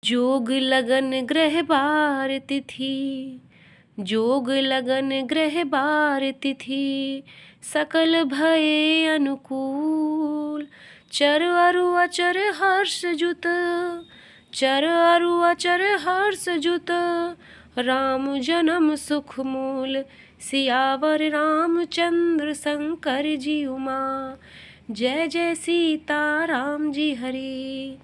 जोग लगन ग्रह बार तिथि, जोग लगन ग्रह बार तिथि, सकल भये अनुकूल। चर अरु अचर हर्ष जुत, चर अरु अचर हर्ष जुत, राम जन्म सुख मूल। सियावर रामचंद्र शंकर जी उमा, जय जय सीता राम जी हरि।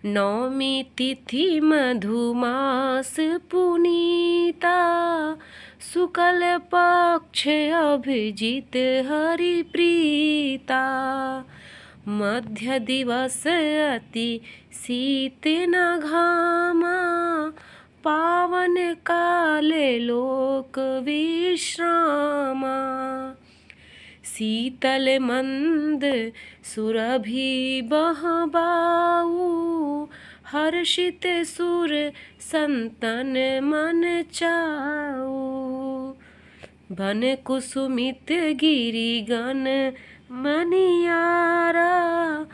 नौमी तिथि मधुमास पुनीता, शुक्ल पक्ष अभिजित हरि प्रीता। मध्य दिवस अति शीत न घामा, पावन काले लोक विश्रामा। शीतल मंद सुरभि बहबाऊ, हर्षित सुर संतन मन चाऊ। बन कुसुमित गिरिगन मनियारा,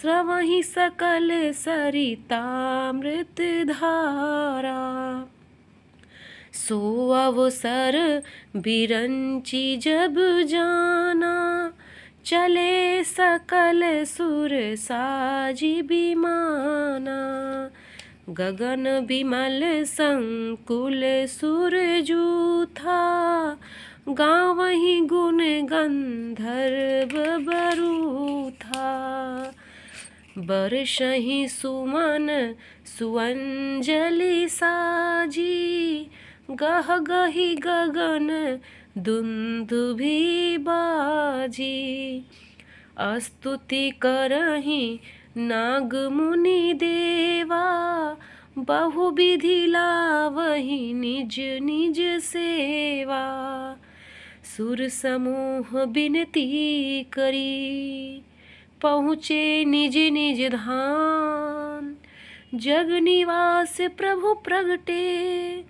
स्रवहि सकल सरितामृत धारा। सो अवसर बिरंची जब जाना, चले सकल सुर साजी बिमाना। गगन बिमल संकुल सुर जूथा, गावहीं गुण गंधर्व बरूथा। बरसहीं सुमन सुअंजलि साजी, गह गही गगन दुंदुभि बाजी। स्तुति करहीं नाग मुनि देवा, बहुविधि लावहीं निज निज सेवा। सुर समूह बिनती करी, पहुँचे निज निज धाम। जग निवास प्रभु प्रगटे,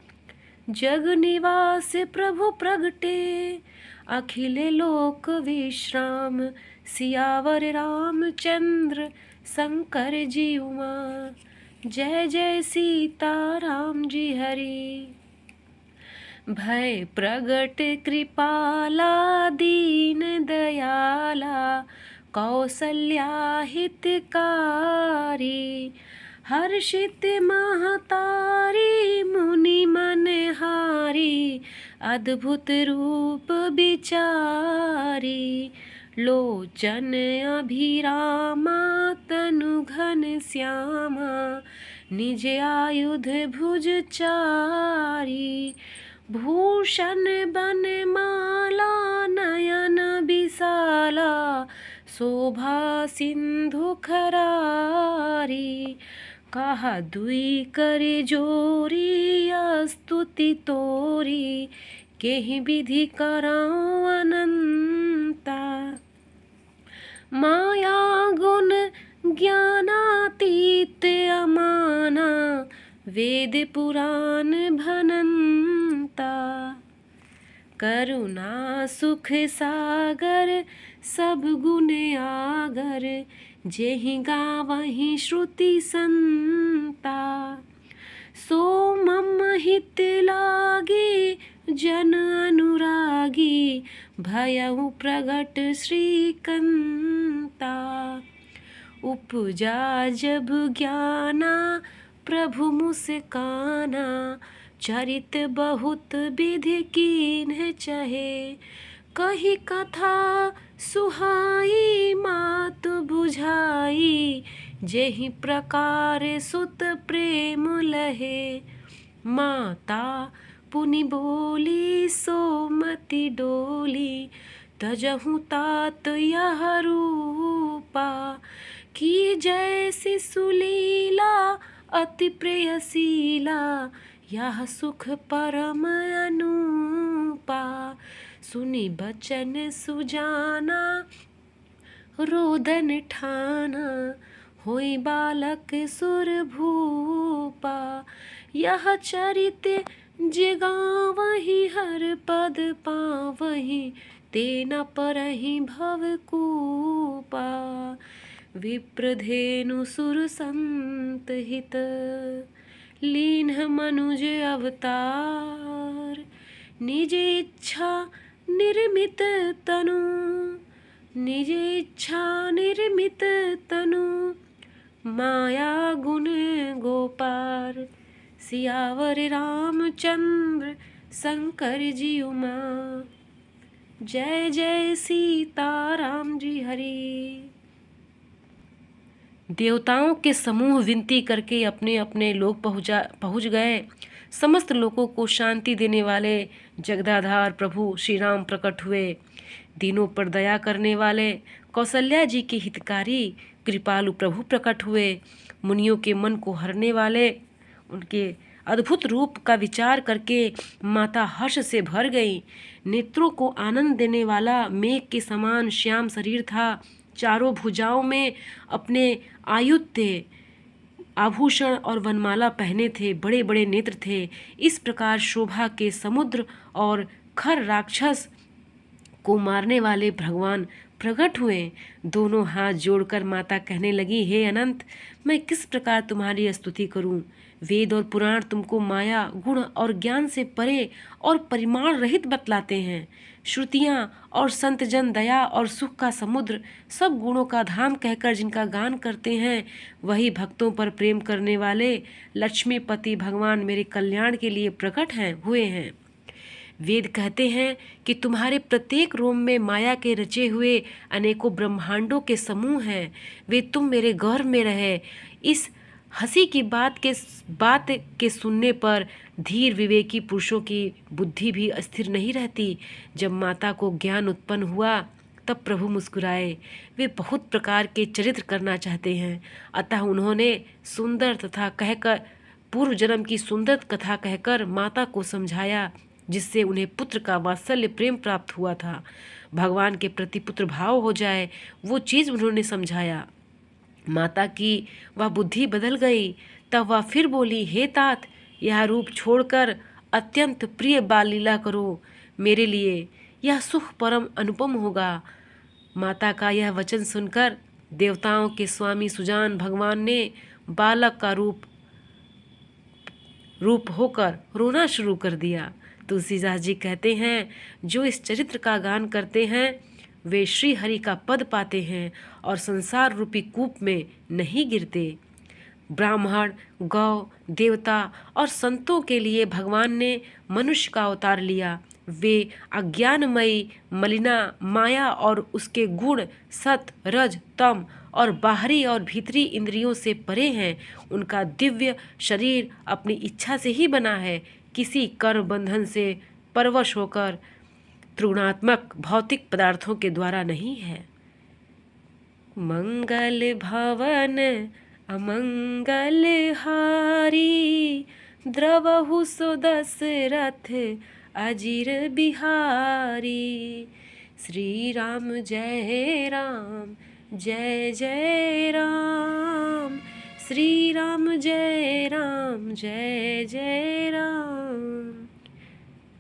जग निवास प्रभु प्रगटे, अखिल लोक विश्राम। सियावर रामचंद्र शंकर जी उमा, जय जय सीता राम जी हरि। भय प्रगट कृपाला दीन दयाला, कौसल्या हितकारी। हर्षित महतारी मुनि मनहारी, अद्भुत रूप विचारी। लोचन अभिरामा तनु घन श्यामा, निज आयुध भुज चारी। भूषण बन माला नयन विशाला, शोभा सिंधु खरारी। कहा दुई कर जोरी, स्तुति तोरी, केहि विधि करऊँ अनंता। माया गुण ज्ञानातीत अमाना, वेद पुराण भनंता। करुणा सुख सागर सब गुण आगर, जेहि गावहीं श्रुति संता। सो मम हित लागी जन अनुरागी, भयउ प्रगट श्रीकंता। उपजा जब ज्ञाना प्रभु मुस्काना, चरित बहुत विधि कीन्ह चहे। कही कथा सुहाई मात बुझाई, जेहि प्रकार सुत प्रेम लहे। माता पुनि बोली सोमति डोली, तजहु तात यह रूपा। की जैसी सुलीला अति प्रेयसीला, यह सुख परम अनूपा। सुनि बचन सुजाना, रोदन ठाना, होई बालक सुर भूपा। यह चरित जे गावहीं, हर पद पावहीं, ते न परहीं भवकूपा। विप्रधेनु सुर संत हित, लीन्ह मनुज अवतार। निज इच्छा निर्मित तनु, निज इच्छा निर्मित तनु, माया गुण गोपार। सियावर रामचंद्र शंकर जी उमा, जय जय सीताराम जी हरि। देवताओं के समूह विनती करके अपने अपने लोक पहुँच गए। समस्त लोगों को शांति देने वाले जगदाधार प्रभु श्री राम प्रकट हुए। दीनों पर दया करने वाले कौशल्या जी के हितकारी कृपालु प्रभु प्रकट हुए। मुनियों के मन को हरने वाले उनके अद्भुत रूप का विचार करके माता हर्ष से भर गई। नेत्रों को आनंद देने वाला मेघ के समान श्याम शरीर था। चारों भुजाओं में अपने आयुध थे, आभूषण और वनमाला पहने थे, बड़े बड़े नेत्र थे। इस प्रकार शोभा के समुद्र और खर राक्षस को मारने वाले भगवान प्रकट हुए। दोनों हाथ जोड़कर माता कहने लगी, हे अनंत, मैं किस प्रकार तुम्हारी स्तुति करूं। वेद और पुराण तुमको माया, गुण और ज्ञान से परे और परिमाण रहित बतलाते हैं। श्रुतियाँ और संतजन दया और सुख का समुद्र, सब गुणों का धाम कहकर जिनका गान करते हैं, वही भक्तों पर प्रेम करने वाले लक्ष्मीपति भगवान मेरे कल्याण के लिए प्रकट हुए हैं। वेद कहते हैं कि तुम्हारे प्रत्येक रोम में माया के रचे हुए अनेकों ब्रह्मांडों के समूह हैं। वे तुम मेरे गर्भ में रहे। इस हंसी की बात के सुनने पर धीर विवेकी पुरुषों की बुद्धि भी अस्थिर नहीं रहती। जब माता को ज्ञान उत्पन्न हुआ तब प्रभु मुस्कुराए। वे बहुत प्रकार के चरित्र करना चाहते हैं, अतः उन्होंने सुंदर तथा कहकर पूर्व जन्म की सुंदर कथा कहकर माता को समझाया, जिससे उन्हें पुत्र का वात्सल्य प्रेम प्राप्त हुआ था। भगवान के प्रति पुत्र भाव हो जाए, वो चीज़ उन्होंने समझाया। माता की वह बुद्धि बदल गई। तब वह फिर बोली, हे तात, यह रूप छोड़कर अत्यंत प्रिय बाल लीला करो मेरे लिए, यह सुख परम अनुपम होगा। माता का यह वचन सुनकर देवताओं के स्वामी सुजान भगवान ने बालक का रूप होकर रोना शुरू कर दिया। तुलसीदास जी कहते हैं, जो इस चरित्र का गान करते हैं वे श्री हरि का पद पाते हैं और संसार रूपी कूप में नहीं गिरते। ब्राह्मण, गौ, देवता और संतों के लिए भगवान ने मनुष्य का अवतार लिया। वे अज्ञानमयी मलिना माया और उसके गुण सत, रज, तम और बाहरी और भीतरी इंद्रियों से परे हैं। उनका दिव्य शरीर अपनी इच्छा से ही बना है, किसी कर्म बंधन से परवश होकर त्रिगुणात्मक भौतिक पदार्थों के द्वारा नहीं है। मंगल भवन अमंगल हारी, द्रवहु सो दशरथ अजीर बिहारी। श्री राम जय राम जय जय राम, श्री राम जय जय राम।